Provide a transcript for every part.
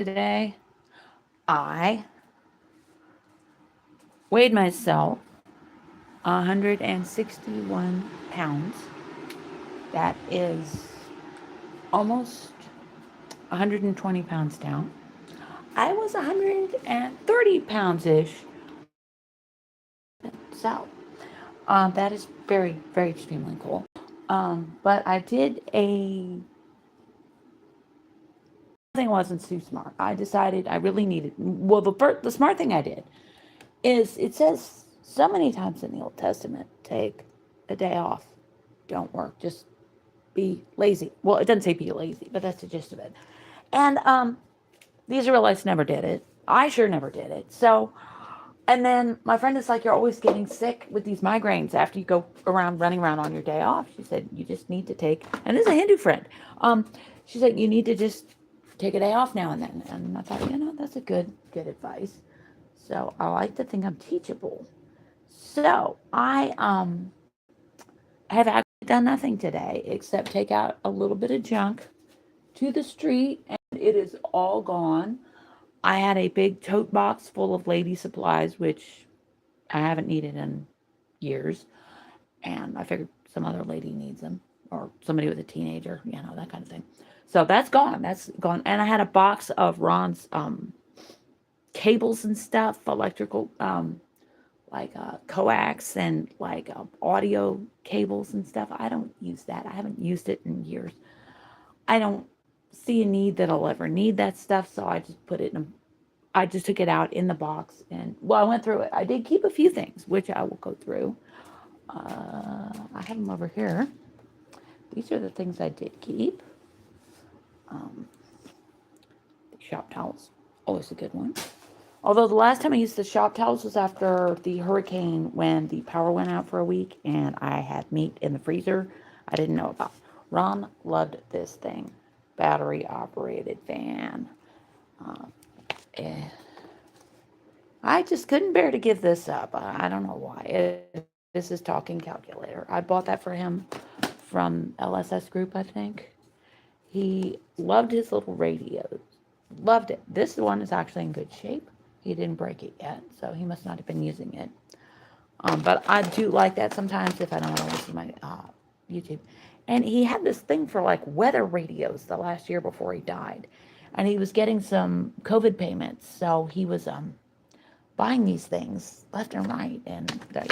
Today, I weighed myself 161 pounds. That is almost 120 pounds down. I was 130 pounds ish. So, that is very, very extremely cool. But I did a thing wasn't too smart. I decided I really needed. Well, the smart thing I did is it says so many times in the Old Testament, take a day off, don't work, just be lazy. Well, it doesn't say be lazy, but that's the gist of it. And the Israelites never did it. I sure never did it. So, and then my friend is like, you're always getting sick with these migraines after you go around running around on your day off. She said, you just need to take, and this is a Hindu friend. She said, you need to just take a day off now and then. And I thought, that's a good advice. So I like to think I'm teachable. So I have actually done nothing today except take out a little bit of junk to the street, and it is all gone. I had a big tote box full of lady supplies, which I haven't needed in years, and I figured some other lady needs them, or somebody with a teenager, that kind of thing. So that's gone. That's gone. And I had a box of Ron's cables and stuff, electrical, like coax and like audio cables and stuff. I don't use that. I haven't used it in years. I don't see a need that I'll ever need that stuff, so I just put it in. I just took it out in the box, and well, I went through it. I did keep a few things, which I will go through. I have them over here. These are the things I did keep. Um, shop towels, always a good one. Although the last time I used the shop towels was after the hurricane when the power went out for a week and I had meat in the freezer I didn't know about. Ron loved this thing, battery operated fan. Uh, eh. I just couldn't bear to give this up. I don't know why. This is talking calculator. I bought that for him from LSS Group, I think. He loved his little radios. Loved it. This one is actually in good shape. He didn't break it yet, so he must not have been using it. But I do like that sometimes if I don't want to listen to my YouTube. And he had this thing for like weather radios the last year before he died. And he was getting some COVID payments, so he was buying these things left and right. And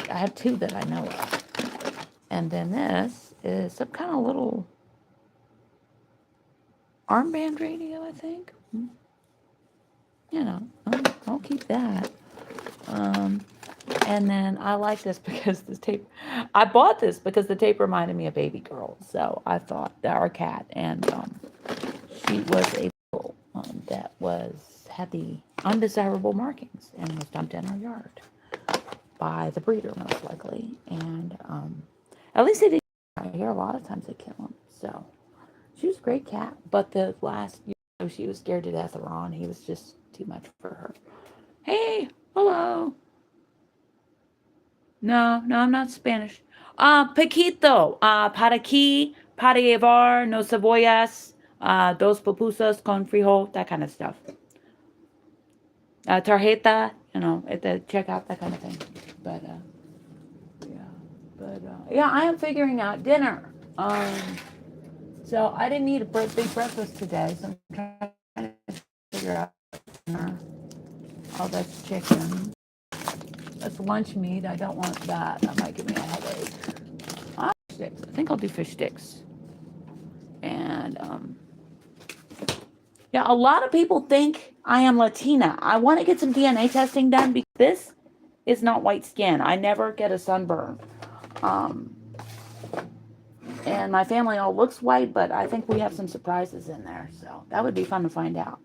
I have two that I know of. And then this is some kind of little armband radio, I think. I'll keep that. And then I like this because this tape, I bought this because the tape reminded me of Baby Girl. So I thought that our cat, and she was a girl that had the undesirable markings and was dumped in our yard by the breeder, most likely. And at least they did. I hear a lot of times they kill them. So she was a great cat, but the last year she was scared to death of Ron. He was just too much for her. Hey, hello. No, I'm not Spanish. Pequito, para aquí, para llevar, no cebollas, dos pupusas con frijol, that kind of stuff. Tarjeta, at the checkout, that kind of thing. But, yeah, I am figuring out dinner. So I didn't eat a big breakfast today, so I'm trying to figure out dinner. Oh, that's chicken. That's lunch meat. I don't want that. That might give me a headache. Sticks. I think I'll do fish sticks. And yeah, a lot of people think I am Latina. I want to get some DNA testing done because this is not white skin. I never get a sunburn. And my family all looks white, but I think we have some surprises in there. So that would be fun to find out.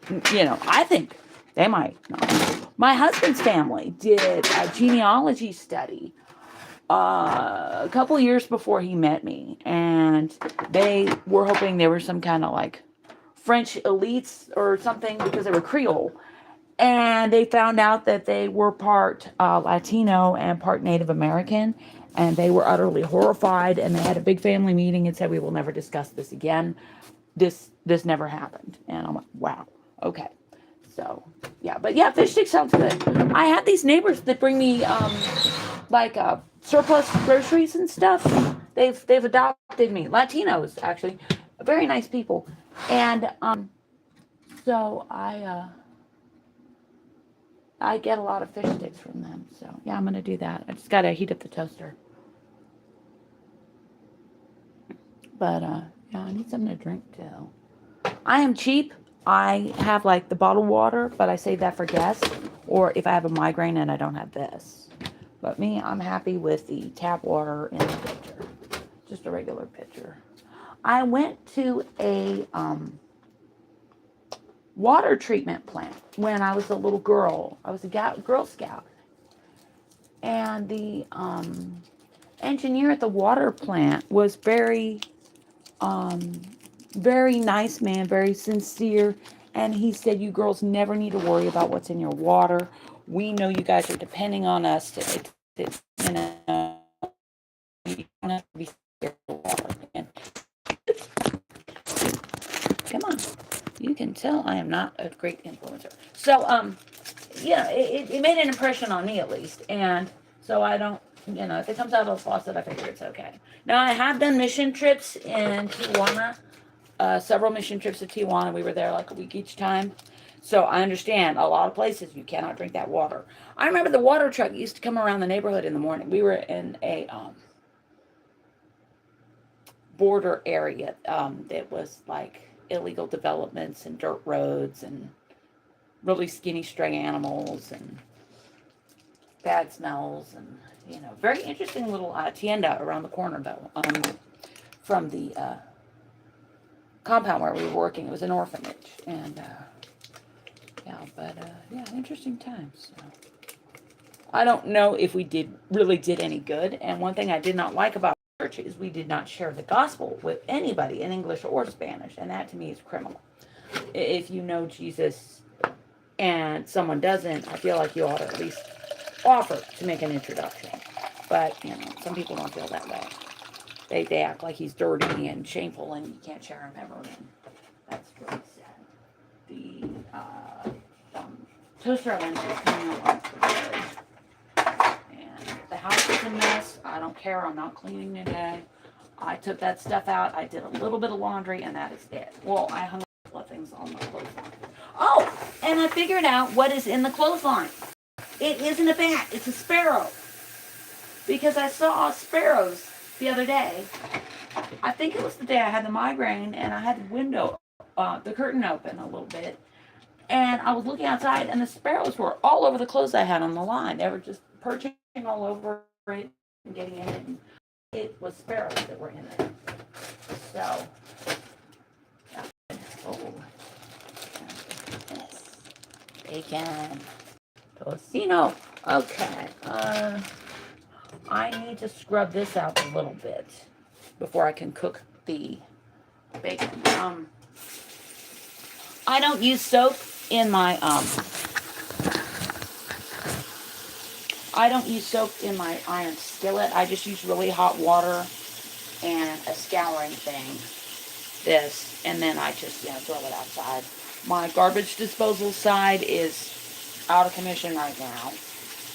I think they might not. My husband's family did a genealogy study a couple years before he met me, and they were hoping they were some kind of like French elites or something because they were Creole. And they found out that they were part Latino and part Native American, and they were utterly horrified. And they had a big family meeting and said, "We will never discuss this again. This never happened." And I'm like, "Wow, Okay. So, yeah. But yeah, fish sticks sounds good. I had these neighbors that bring me, like, surplus groceries and stuff. They've adopted me. Latinos, actually. Very nice people. And, so I get a lot of fish sticks from them. So, yeah, I'm going to do that. I just got to heat up the toaster. But, yeah, I need something to drink too. I am cheap. I have like the bottled water, but I save that for guests or if I have a migraine and I don't have this. But me, I'm happy with the tap water in the pitcher. Just a regular pitcher. I went to a water treatment plant when I was a little girl. I was a Girl Scout. And the engineer at the water plant was very nice man, very sincere. And he said, you girls never need to worry about what's in your water. We know you guys are depending on us to you know, you don't have to be scared of water. And come on, you can tell I am not a great influencer. So, yeah, it made an impression on me at least. And so I don't, if it comes out of the faucet, I figure it's okay. Now, I have done mission trips in Tijuana. Several mission trips to Tijuana. We were there like a week each time. So I understand a lot of places you cannot drink that water. I remember the water truck used to come around the neighborhood in the morning. We were in a border area that was like illegal developments and dirt roads and really skinny stray animals and bad smells and very interesting little tienda around the corner though from the compound where we were working. It was an orphanage, and yeah, interesting times. So. I don't know if we really did any good. And one thing I did not like about church is we did not share the gospel with anybody in English or Spanish, and that to me is criminal. If you know Jesus and someone doesn't, I feel like you ought to at least offer to make an introduction. But some people don't feel that way. They act like he's dirty and shameful and you can't share him ever. And that's really sad. The toaster oven is coming along pretty good. And the house is a mess. I don't care. I'm not cleaning today. I took that stuff out. I did a little bit of laundry and that is it. Well, I hung a couple of things on my clothesline. Oh, and I figured out what is in the clothesline. It isn't a bat. It's a sparrow. Because I saw sparrows the other day. I think it was the day I had the migraine and I had the curtain open a little bit. And I was looking outside and the sparrows were all over the clothes I had on the line. They were just perching all over it and getting in it. And it was sparrows that were in it. So, yeah. Oh, yes. Bacon. Tocino. Okay. I need to scrub this out a little bit before I can cook the bacon. I don't use soap in my iron skillet. I just use really hot water and a scouring thing. And then I just throw it outside. My garbage disposal side is out of commission right now.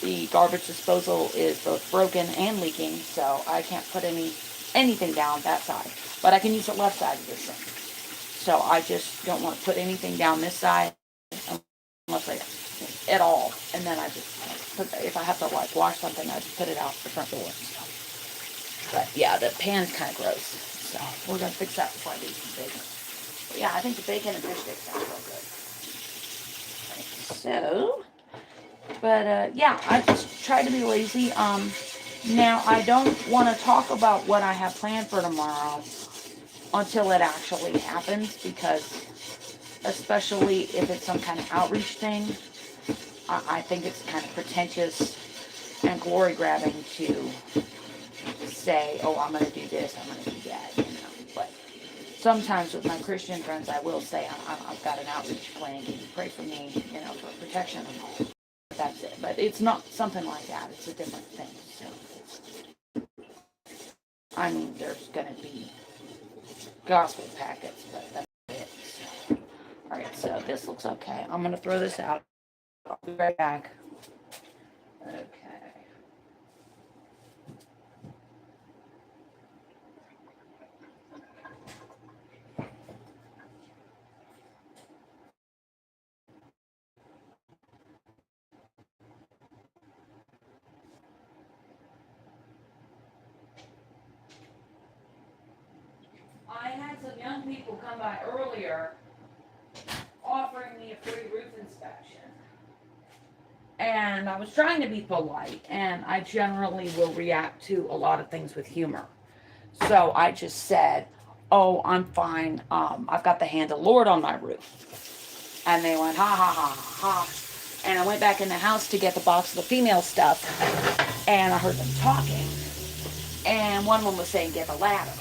The garbage disposal is both broken and leaking, so I can't put anything down that side. But I can use the left side of the sink. So I just don't want to put anything down this side unless at all. And then I just if I have to wash something, I just put it out the front door. So. But yeah, the pan's kind of gross. So we're going to fix that before I do some bacon. But yeah, I think the bacon and fish sticks sound real good. So... But, yeah, I just try to be lazy. Now, I don't want to talk about what I have planned for tomorrow until it actually happens, because especially if it's some kind of outreach thing, I think it's kind of pretentious and glory-grabbing to say, oh, I'm going to do this, I'm going to do that, But sometimes with my Christian friends, I will say, I've got an outreach plan, can you pray for me, for protection and all. That's it. But it's not something like that. It's a different thing. So, I mean, there's going to be gospel packets, but that's it. So, All right, so this looks okay. I'm going to throw this out. I'll be right back. Okay. I had some young people come by earlier offering me a free roof inspection. And I was trying to be polite, and I generally will react to a lot of things with humor. So I just said, "Oh, I'm fine. I've got the hand of the Lord on my roof." And they went, "Ha ha ha ha." And I went back in the house to get the box of the female stuff, and I heard them talking. And one woman was saying, "Get a ladder."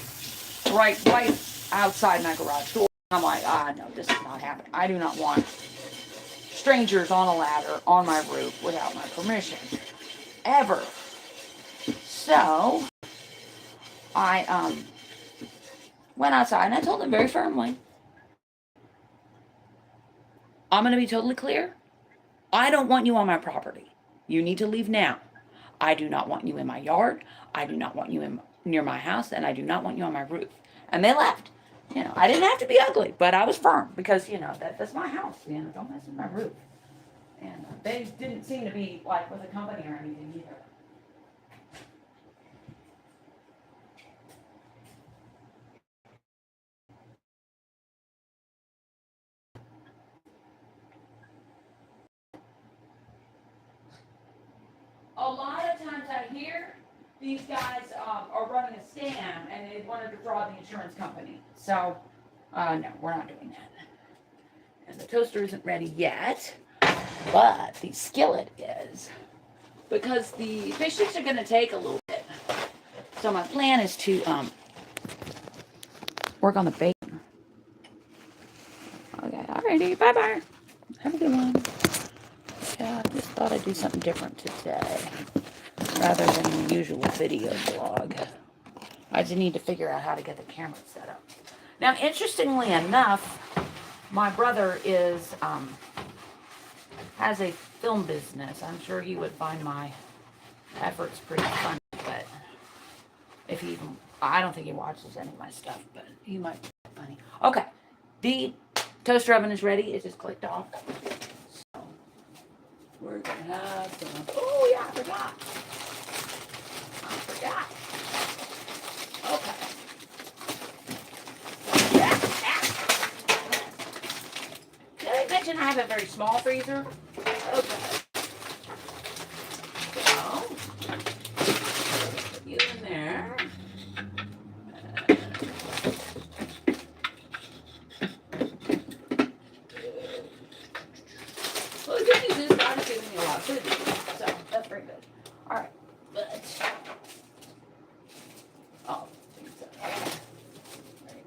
Right outside my garage door. I'm like, no, this is not happening. I do not want strangers on a ladder on my roof without my permission. Ever. So, I went outside and I told them very firmly, I'm going to be totally clear. I don't want you on my property. You need to leave now. I do not want you in my yard. I do not want you near my house, and I do not want you on my roof. And they left. I didn't have to be ugly, but I was firm because, that's my house. Don't mess with my roof. And they didn't seem to be like with a company or anything either. A lot of times I hear these guys are running a scam and they wanted to fraud the insurance company. So, no, we're not doing that. And the toaster isn't ready yet, but the skillet is. Because the fish sticks are going to take a little bit. So my plan is to work on the bacon. Okay, alrighty, bye-bye. Have a good one. Yeah, I just thought I'd do something different today, rather than the usual video vlog. I just need to figure out how to get the camera set up. Now, interestingly enough, my brother has a film business. I'm sure he would find my efforts pretty funny, but if he even, I don't think he watches any of my stuff, but he might be funny. Okay, the toaster oven is ready. It just clicked off. So we're gonna have some. Oh yeah, I forgot. Okay. Did I mention I have a very small freezer? Okay. So, put you in there. Well, the good news is God is giving me a lot of food, so that's very good. All right, but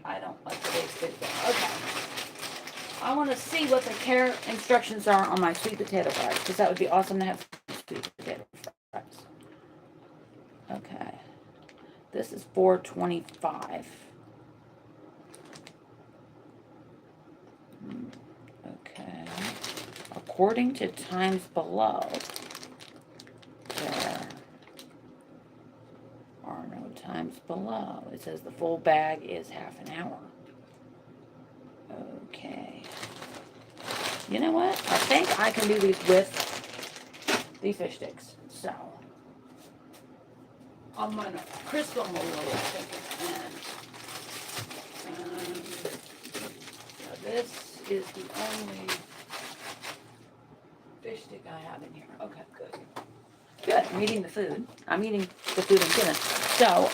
I don't like today's video. Okay. I want to see what the care instructions are on my sweet potato fries, because that would be awesome to have sweet potato fries. Okay. This is $4.25. Okay. According to times below, there are no times below. It says the full bag is half an hour. Okay. You know what? I think I can do these with the fish sticks. So, I'm going to crisp them a little bit. So this is the only fish stick I have in here. Okay, good. Good. I'm eating the food. I'm eating the food I'm given. So,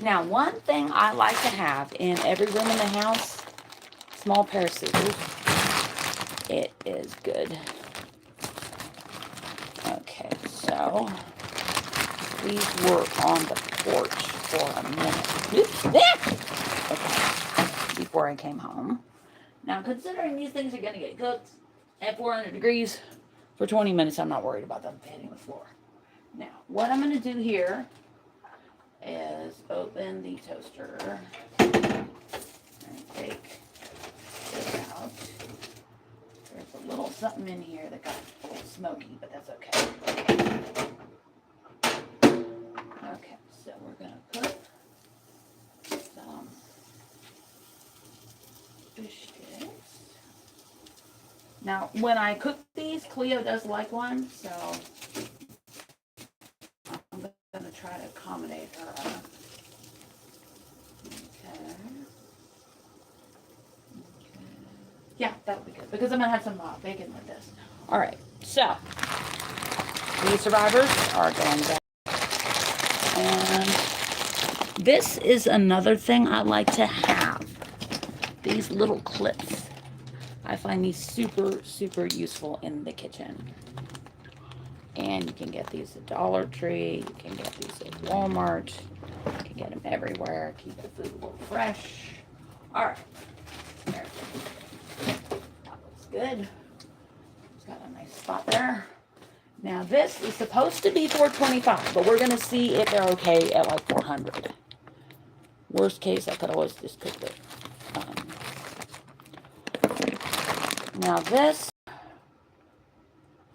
now one thing I like to have in every room in the house, small pair of scissors. It is good. Okay, so these were on the porch for a minute. Okay, before I came home. Now, considering these things are going to get cooked at 400 degrees for 20 minutes, I'm not worried about them hitting the floor. Now, what I'm going to do here is open the toaster and take this out. something in here that got a little smoky, but that's okay. Okay, so we're going to put some fish sticks. Now, when I cook these, Cleo does like one, so I'm going to try to accommodate her. Okay. Yeah, that would be good, because I'm going to have some bacon with this. All right, so these survivors are going back. And this is another thing I like to have. These little clips. I find these super, super useful in the kitchen. And you can get these at Dollar Tree. You can get these at Walmart. You can get them everywhere. Keep the food a little fresh. All right. There. That looks good. It's got a nice spot there. Now this is supposed to be $4.25, but we're gonna see if they're okay at like $400. Worst case, I could always just cook it. Now this,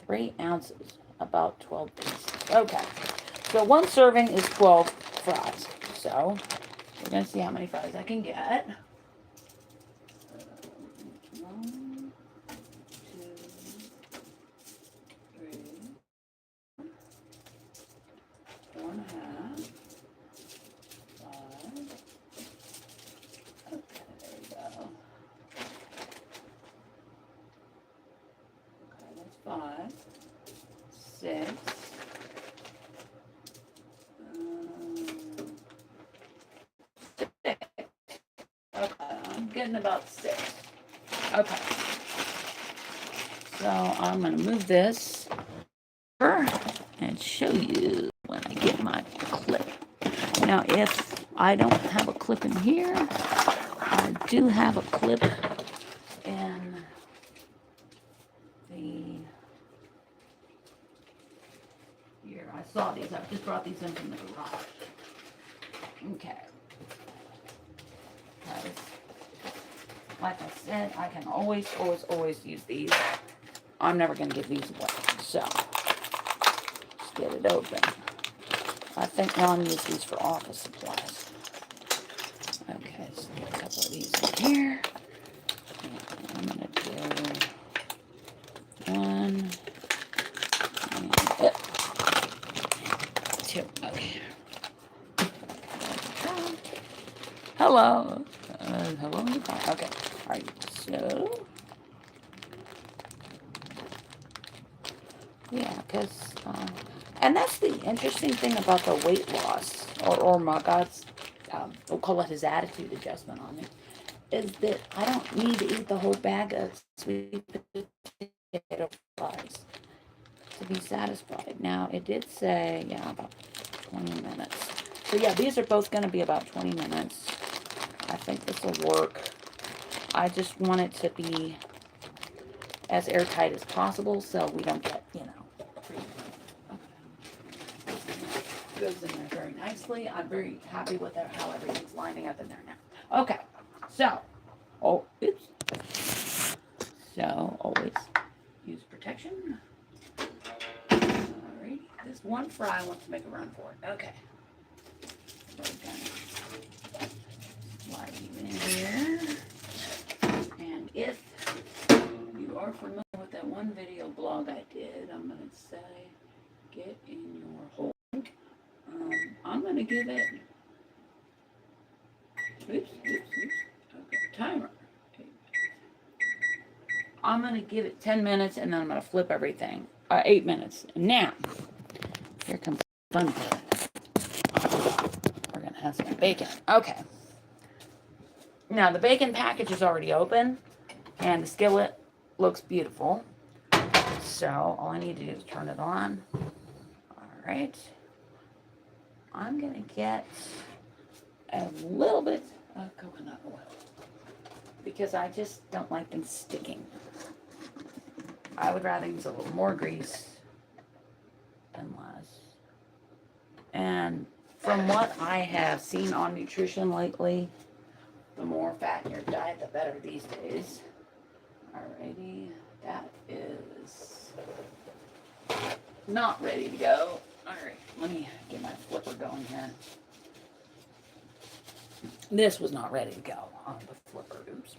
3 ounces, about 12 pieces. Okay, so one serving is 12 fries. So we're gonna see how many fries I can get. 1, 2, 3, 4 and a half, 5. Okay, there we go. Okay, that's 5, 6. Okay, I'm getting about 6. Okay. So I'm going to move this over and show you when I get my clip. Now, if I don't have a clip in here, I do have a clip in the... Here, I saw these. I just brought these in from the garage. Okay. Guys, like I said, I can always use these. I'm never going to give these away. So, let's get it open. I think Ron used these for office supplies. Okay, so get a couple of these in here. And I'm going to do 1 and 2. Okay. Hello. Hello. Okay. All right. So, yeah, because, and that's the interesting thing about the weight loss, or my God's, we'll call it his attitude adjustment on it, is that I don't need to eat the whole bag of sweet potato fries to be satisfied. Now, it did say, yeah, about 20 minutes. So, yeah, these are both going to be about 20 minutes. I think this will work. I just want it to be as airtight as possible so we don't get, you know, freezing. Okay. Goes in there very nicely. I'm very happy with how everything's lining up in there now. Okay, so, oops. So, always use protection. Alrighty, this one fry wants to make a run for it. Okay. We're gonna slide you in here. And if you are familiar with that one video blog I did, I'm going to say, get in your hole. I'm going to give it, oops. Okay, timer. I'm going to give it 10 minutes and then I'm going to flip everything. 8 minutes. Now, here comes the fun part. We're going to have some bacon. Okay. Now, the bacon package is already open, and the skillet looks beautiful. So, all I need to do is turn it on. All right. I'm going to get a little bit of coconut oil, because I just don't like them sticking. I would rather use a little more grease than less. And from what I have seen on nutrition lately, the more fat in your diet, the better these days. Alrighty, that is not ready to go. All right, let me get my flipper going here. This was not ready to go on the flipper. Oops.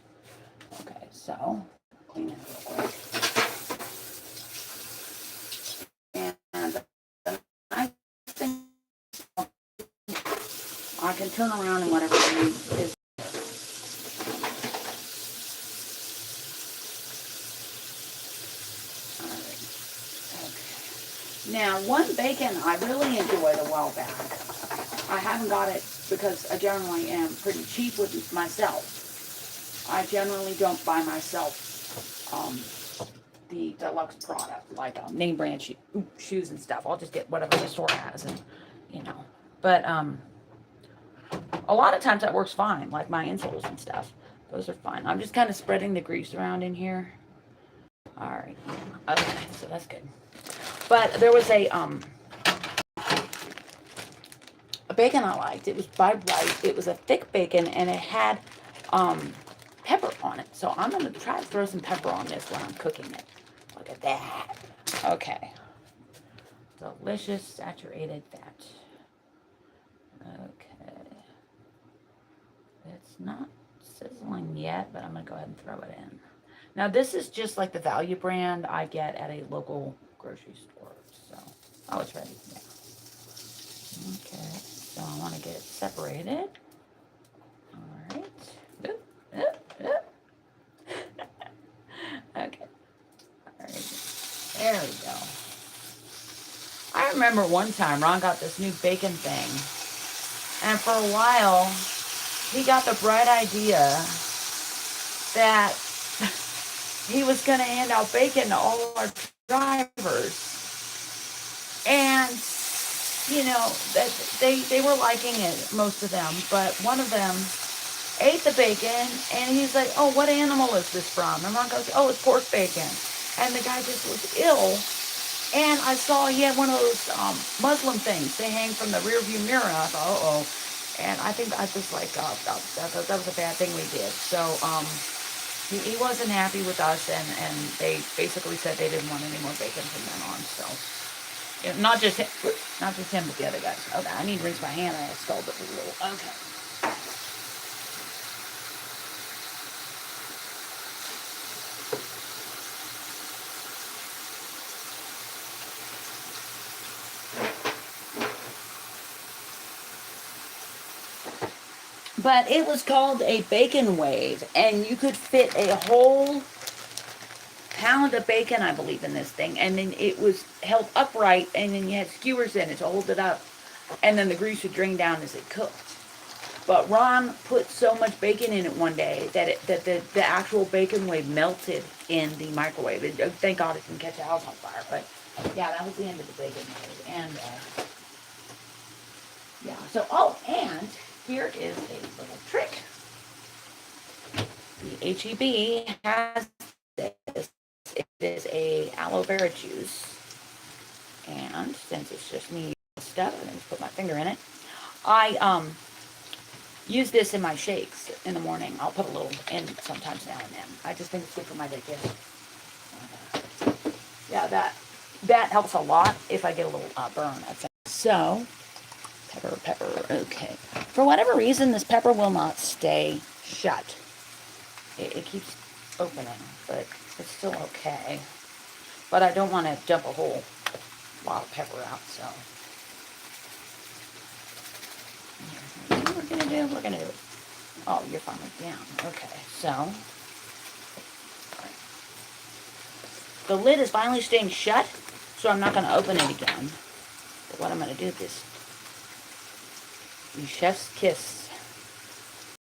Okay, so clean it real quick. And I think I can turn around and whatever I need is. Now, one bacon I really enjoyed a while back. I haven't got it because I generally am pretty cheap with myself. I generally don't buy myself the deluxe product, like name brand shoes and stuff. I'll just get whatever the store has, and you know. But a lot of times that works fine, like my insoles and stuff. Those are fine. I'm just kind of spreading the grease around in here. All right. Okay, so that's good. But there was a bacon I liked. It was by White. It was a thick bacon, and it had pepper on it. So I'm going to try to throw some pepper on this when I'm cooking it. Look at that. Okay. Delicious saturated fat. Okay. It's not sizzling yet, but I'm going to go ahead and throw it in. Now, this is just like the value brand I get at a local grocery store. So, oh, it's ready. Yeah. Okay. So I want to get it separated. All right. Oop, oop, oop. Okay. All right. There we go. I remember one time Ron got this new bacon thing. And for a while, he got the bright idea that he was going to hand out bacon to all our drivers. And, you know, they were liking it, most of them. But one of them ate the bacon, and he's like, oh, what animal is this from? And Ron goes, oh, it's pork bacon. And the guy just was ill. And I saw he had one of those Muslim things they hang from the rear view mirror. And I thought, uh-oh. And I think I was like, oh, that was a bad thing we did. So he wasn't happy with us, and they basically said they didn't want any more bacon from then on. So yeah, not just him, but the other guys. Okay, I need to rinse my hand. I scalded it a little. Okay. But it was called a bacon wave, and you could fit a whole pound of bacon, I believe, in this thing, and then it was held upright, and then you had skewers in it to hold it up, and then the grease would drain down as it cooked. But Ron put so much bacon in it one day that the actual bacon wave melted in the microwave. Thank God it didn't catch a house on fire. But yeah, that was the end of the bacon wave. And yeah, so and here is a little trick. The HEB has this. It is a aloe vera juice, and since it's just me stuff, and I just put my finger in it, I use this in my shakes in the morning. I'll put a little in sometimes now and then. I just think it's good for my digestion. Yeah, that helps a lot if I get a little burn. So, pepper, okay. For whatever reason, this pepper will not stay shut. It keeps opening, but it's still okay. But I don't want to dump a whole lot of pepper out, so. What we're gonna do. Oh, you're finally down. Okay, so. The lid is finally staying shut, so I'm not gonna open it again. But what I'm gonna do is the chef's kiss.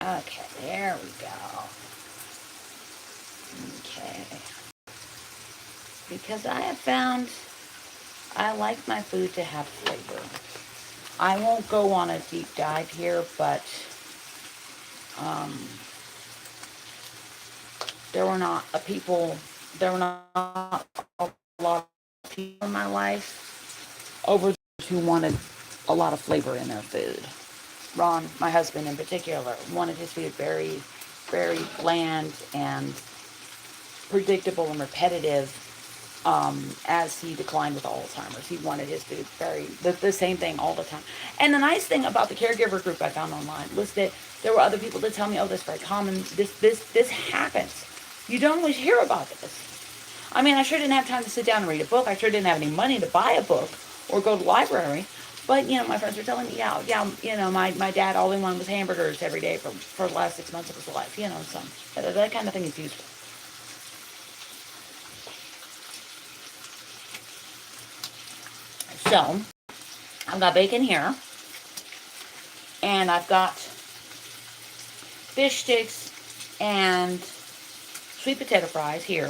Okay, there we go. Okay. Because I have found I like my food to have flavor. I won't go on a deep dive here, but there were not a lot of people in my life over who wanted a lot of flavor in their food. Ron, my husband in particular, wanted his food very, very bland and predictable and repetitive. as he declined with Alzheimer's. He wanted his food the same thing all the time. And the nice thing about the caregiver group I found online was that there were other people that tell me, oh, that's very common. This happens. You don't always hear about this. I mean, I sure didn't have time to sit down and read a book. I sure didn't have any money to buy a book or go to the library. But, my friends were telling me, yeah, my dad, all he wanted was hamburgers every day for the last 6 months of his life, so that kind of thing is useful. So, I've got bacon here, and I've got fish sticks and sweet potato fries here.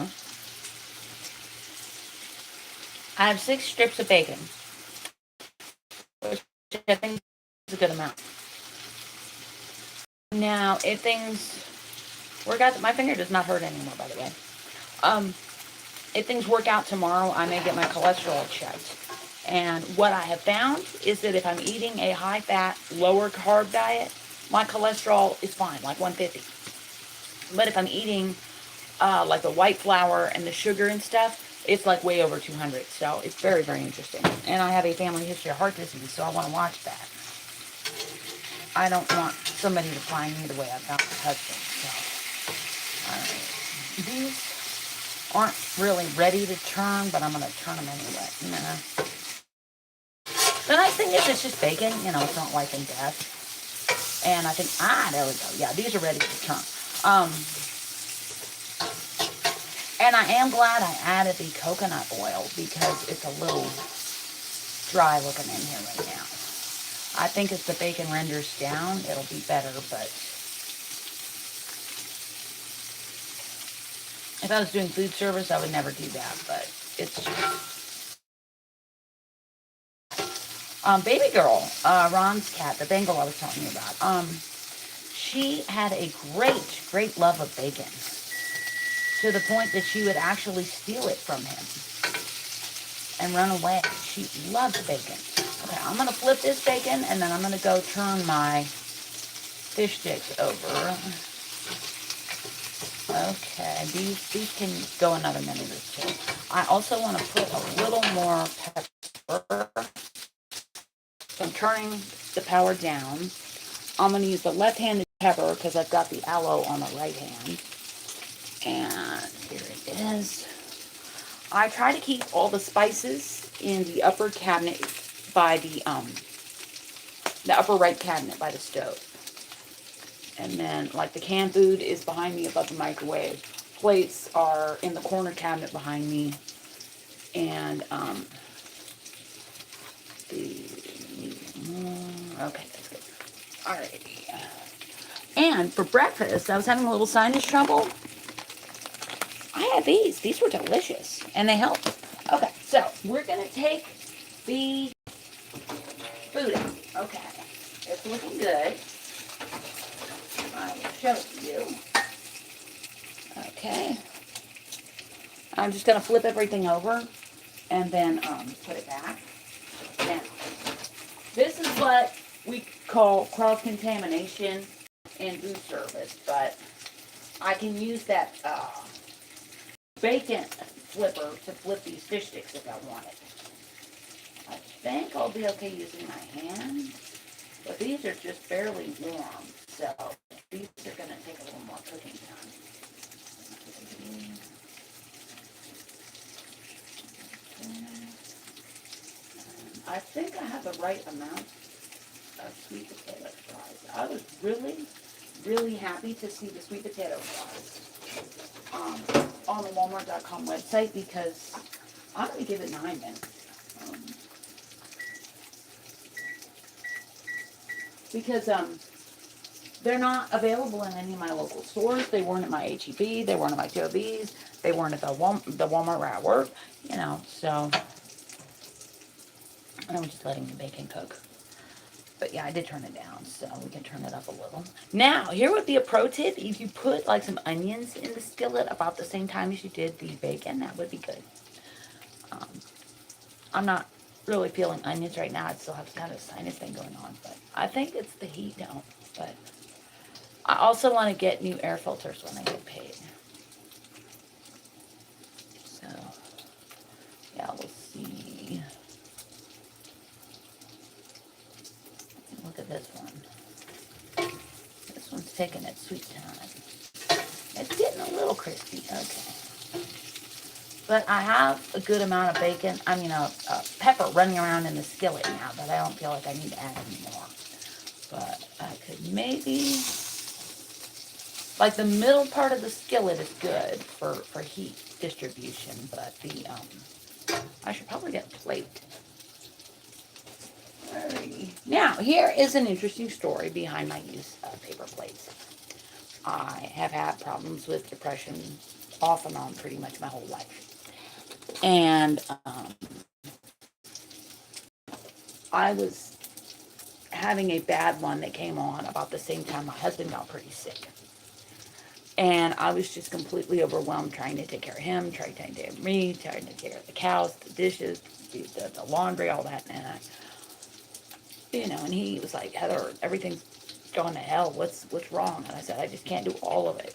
I have 6 strips of bacon, which I think is a good amount. Now, if things work out, my finger does not hurt anymore, by the way. If things work out tomorrow, I may get my cholesterol checked. And what I have found is that if I'm eating a high-fat, lower-carb diet, my cholesterol is fine, like 150. But if I'm eating like the white flour and the sugar and stuff, it's like way over 200. So it's very, very interesting. And I have a family history of heart disease, so I want to watch that. I don't want somebody to find me the way I found my husband. So, these aren't really ready to turn, but I'm going to turn them anyway. The nice thing is it's just bacon. It's not life and death. And I think, there we go. Yeah, these are ready to turn. And I am glad I added the coconut oil because it's a little dry looking in here right now. I think as the bacon renders down, it'll be better, but if I was doing food service, I would never do that, but it's just... baby girl, Ron's cat, the Bengal I was telling you about, she had a great love of bacon, to the point that she would actually steal it from him and run away. She loves bacon. Okay, I'm going to flip this bacon, and then I'm going to go turn my fish sticks over. Okay, these can go another minute or two. I also want to put a little more pepper. So I'm turning the power down. I'm going to use the left-handed pepper because I've got the aloe on the right hand. And here it is. I try to keep all the spices in the upper cabinet by the upper right cabinet by the stove. And then, like, the canned food is behind me above the microwave. Plates are in the corner cabinet behind me. And, okay, that's good. Alrighty. And for breakfast, I was having a little sinus trouble. I had these. These were delicious. And they helped. Okay, so we're going to take the Boutte. Okay. It's looking good. I will show it to you. Okay. I'm just going to flip everything over and then put it back. Now, this is what we call cross-contamination in food service, but I can use that bacon flipper to flip these fish sticks if I want it. I think I'll be okay using my hand, but these are just barely warm, so these are going to take a little more cooking time. I think I have the right amount of sweet potato fries. I was really happy to see the sweet potato fries on the Walmart.com website because I'm going to give it 9 minutes. Because they're not available in any of my local stores. They weren't at my H-E-B. They weren't at my Joe-B's. They weren't at the Walmart where I work. So I'm just letting the bacon cook. But yeah, I did turn it down, so we can turn it up a little. Now, here would be a pro tip. If you put like some onions in the skillet about the same time as you did the bacon, that would be good. I'm not really feeling onions right now. I still have kind of a sinus thing going on, but I think it's the heat now. But I also want to get new air filters when I get paid. So Yeah, we'll see. Look at this one. This one's taking its sweet time. It's getting a little crispy. Okay. But I have a good amount of bacon, pepper running around in the skillet now that I don't feel like I need to add anymore. But I could maybe, like the middle part of the skillet is good for heat distribution, but I should probably get a plate. Alrighty. Now, here is an interesting story behind my use of paper plates. I have had problems with depression off and on pretty much my whole life. And I was having a bad one that came on about the same time my husband got pretty sick. And I was just completely overwhelmed trying to take care of him, trying to take care of me, trying to take care of the cows, the dishes, the laundry, all that. And and he was like, Heather, everything's going to hell. What's wrong? And I said, I just can't do all of it.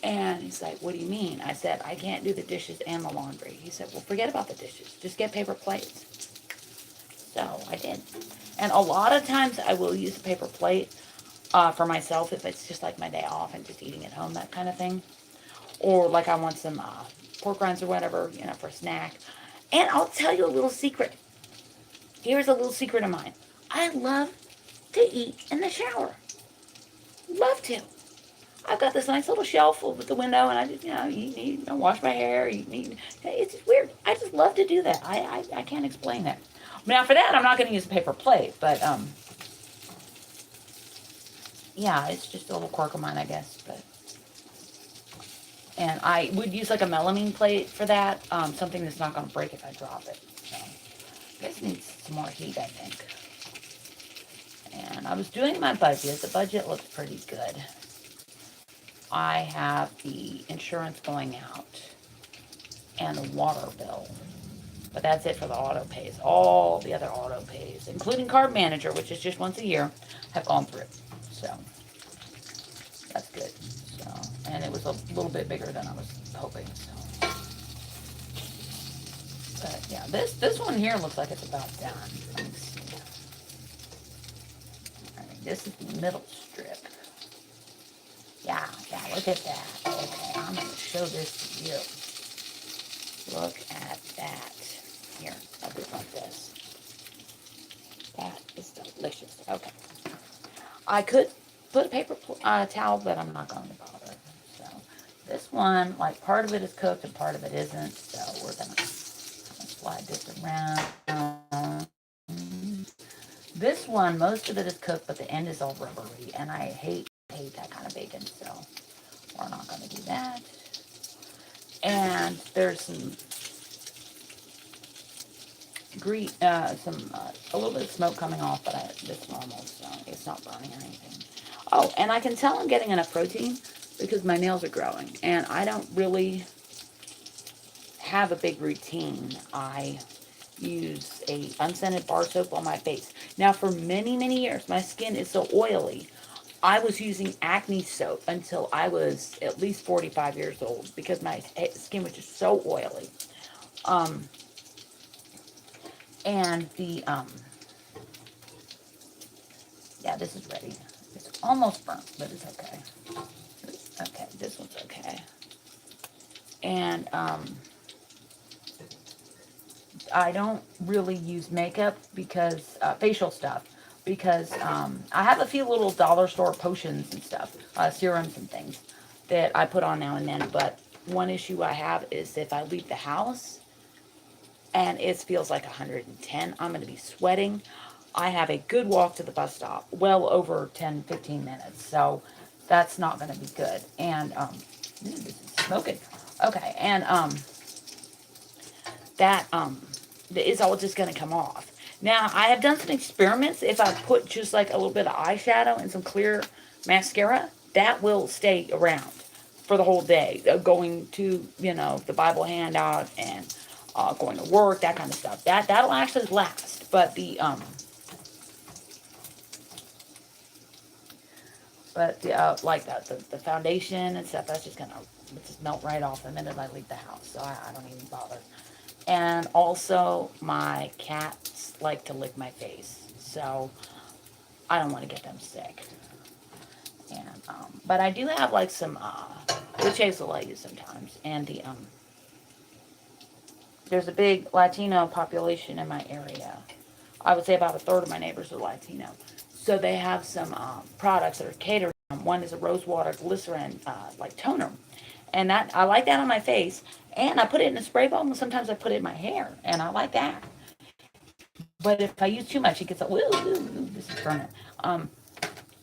And he's like, what do you mean? I said, I can't do the dishes and the laundry. He said, well, forget about the dishes. Just get paper plates. So I did. And a lot of times I will use a paper plate for myself if it's just like my day off and just eating at home, that kind of thing. Or like I want some pork rinds or whatever, for a snack. And I'll tell you a little secret. Here's a little secret of mine. I love to eat in the shower. Love to. I've got this nice little shelf with the window, and I just, wash my hair. It's just weird. I just love to do that. I can't explain it. Now, for that, I'm not going to use a paper plate, but, yeah, it's just a little quirk of mine, I guess, but. And I would use like a melamine plate for that, something that's not going to break if I drop it. So, this needs some more heat, I think. And I was doing my budget. The budget looks pretty good. I have the insurance going out and the water bill. But that's it for the auto pays. All the other auto pays, including Card Manager, which is just once a year, have gone through. So that's good. So, and it was a little bit bigger than I was hoping. So, but yeah, this one here looks like it's about done. Let me see. All right, this is the middle strip. Yeah, look at that. Okay, I'm going to show this to you. Look at that. Here, I'll do it like this. That is delicious. Okay. I could put a paper towel, but I'm not going to bother. So, this one, like, part of it is cooked and part of it isn't. So, we're going to slide this around. This one, most of it is cooked, but the end is all rubbery. And I hate that kind of bacon, so we're not going to do that. And there's some a little bit of smoke coming off, but it's normal, so it's not burning or anything. Oh, and I can tell I'm getting enough protein because my nails are growing, and I don't really have a big routine. I use a unscented bar soap on my face. Now, for many, many years, my skin is so oily. I was using acne soap until I was at least 45 years old because my skin was just so oily. And yeah, this is ready. It's almost burnt, but it's okay. Okay, this one's okay. And I don't really use makeup because, facial stuff, because I have a few little dollar store potions and stuff, serums and things that I put on now and then. But one issue I have is if I leave the house and it feels like 110, I'm going to be sweating. I have a good walk to the bus stop, well over 10, 15 minutes. So that's not going to be good. And, this is smoking. Okay. And, that, is all just going to come off. Now, I have done some experiments. If I put just like a little bit of eyeshadow and some clear mascara, that will stay around for the whole day. Going to, the Bible handout and going to work, that kind of stuff. That'll actually last. But like the foundation and stuff, that's just gonna just melt right off the minute I leave the house. So I don't even bother. And also, my cats like to lick my face, so I don't want to get them sick. And but I do have like some witch hazel I use sometimes, and there's a big Latino population in my area. I would say about a third of my neighbors are Latino, so they have some products that are catered. One is a rosewater glycerin like toner, and that I like that on my face, and I put it in a spray bottle, and sometimes I put it in my hair, and I like that. But if I use too much, it gets like, this is burning.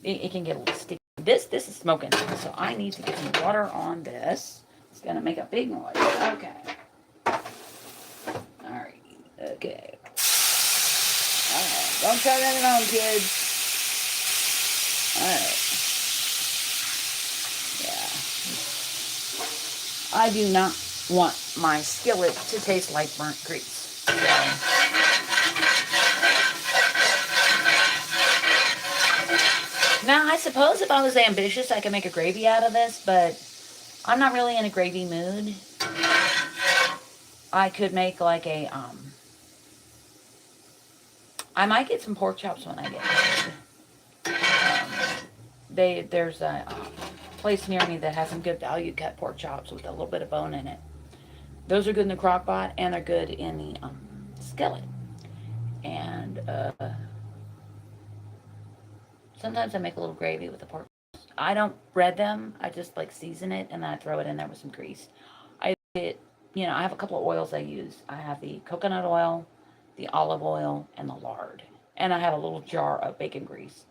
It can get a little sticky. This is smoking, so I need to get some water on this. It's gonna make a big noise. Okay. All right. Okay. All right. Don't try that at home, kids. All right. Yeah. I do not want my skillet to taste like burnt grease. So. Now, I suppose if I was ambitious, I could make a gravy out of this, but I'm not really in a gravy mood. I could make like a, I might get some pork chops when I get home. There's a place near me that has some good value cut pork chops with a little bit of bone in it. Those are good in the crock pot, and they're good in the skillet. And sometimes I make a little gravy with the pork. I don't bread them. I just like season it, and then I throw it in there with some grease. I have a couple of oils I use. I have the coconut oil, the olive oil, and the lard. And I have a little jar of bacon grease.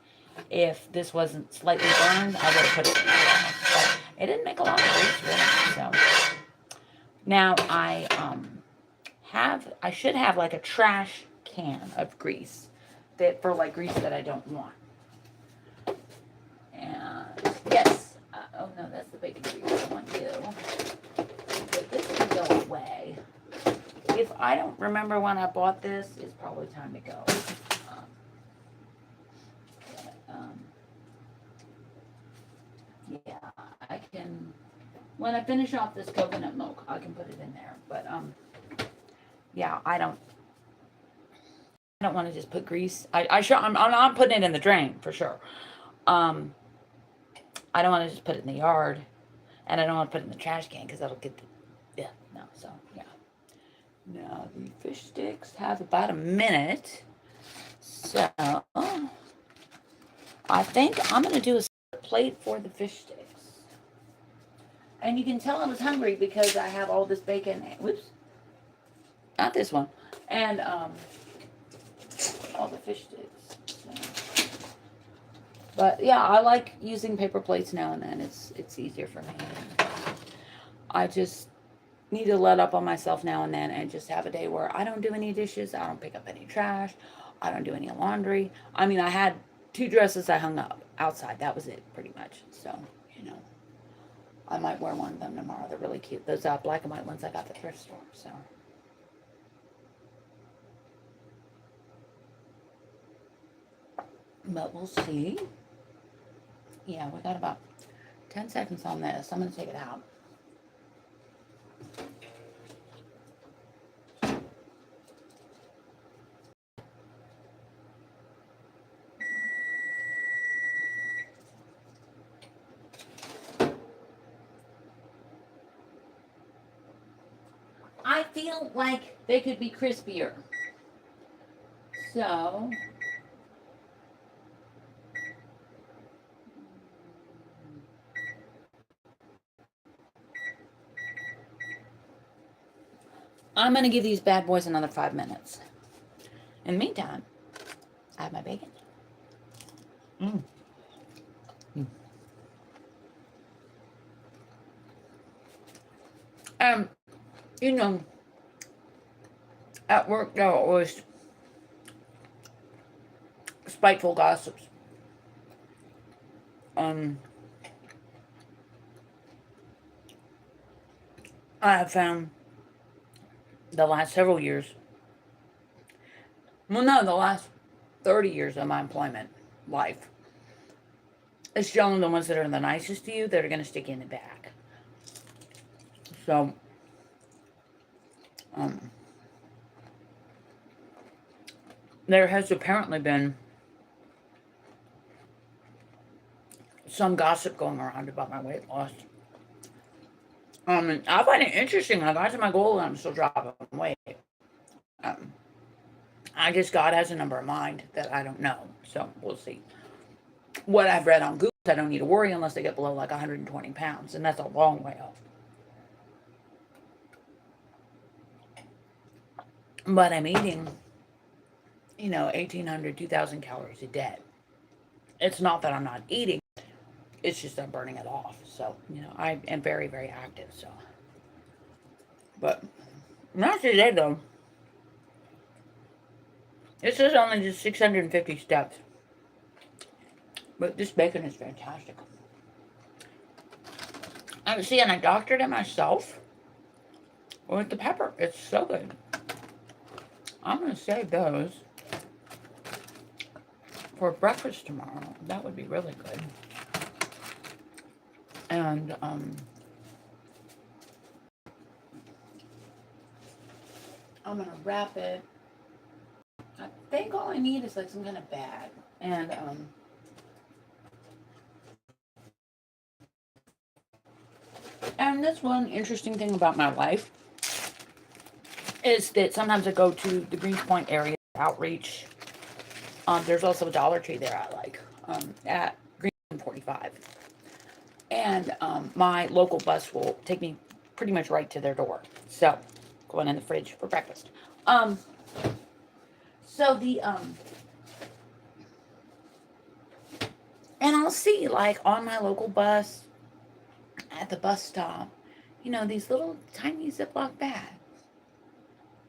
If this wasn't slightly burned, I would have put it in there. But it didn't make a lot of grease, really. So now I should have like a trash can of grease that for like grease that I don't want. And yes, oh no, that's the bacon grease I want you. But this can go away. If I don't remember when I bought this, it's probably time to go. Yeah, I can. When I finish off this coconut milk, I can put it in there. But yeah, I don't want to just put grease. I'm putting it in the drain for sure. I don't want to just put it in the yard, and I don't want to put it in the trash can because that'll get so yeah. Now the fish sticks have about a minute, so I think I'm gonna do a plate for the fish sticks. And you can tell I was hungry because I have all this bacon. Whoops, not this one, and all the fish sticks. So. But yeah, I like using paper plates now and then. It's easier for me. I just need to let up on myself now and then and just have a day where I don't do any dishes. I don't pick up any trash. I don't do any laundry. I mean, I had 2 dresses I hung up outside. That was it, pretty much. So, I might wear one of them tomorrow. They're really cute. Those black and white ones I got at the thrift store. So. But we'll see. Yeah, we got about 10 seconds on this. I'm going to take it out. I feel like they could be crispier. So, I'm going to give these bad boys another 5 minutes. In the meantime, I have my bacon. At work there are always spiteful gossips. I have found the last several years, the last 30 years of my employment life, it's generally the ones that are the nicest to you that are going to stick you in the back. So, there has apparently been some gossip going around about my weight loss. And I find it interesting. I got to my goal and I'm still dropping weight. Um, I guess God has a number in mind that I don't know. So we'll see. What I've read on Google, I don't need to worry unless they get below like 120 pounds. And that's a long way off. But I'm eating, 1,800, 2,000 calories a day. It's not that I'm not eating. It's just I'm burning it off. So, I am very, very active. So, but not today though. This is only just 650 steps. But this bacon is fantastic. And see, and I doctored it myself with the pepper. It's so good. I'm going to save those for breakfast tomorrow. That would be really good. And, I'm going to wrap it. I think all I need is like some kind of bag. And that's one interesting thing about my life is that sometimes I go to the Greenspoint area outreach. There's also a Dollar Tree there I like at Green 45. And my local bus will take me pretty much right to their door. So, going in the fridge for breakfast. So the and I'll see like on my local bus at the bus stop, these little tiny Ziploc bags.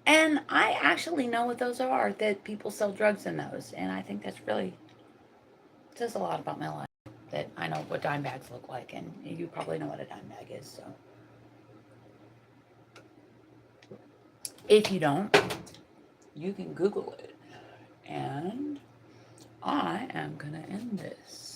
And I actually know what those are, that people sell drugs in those. And I think that's really says a lot about my life, that I know what dime bags look like. And you probably know what a dime bag is. So if you don't, you can Google it. And I am going to end this.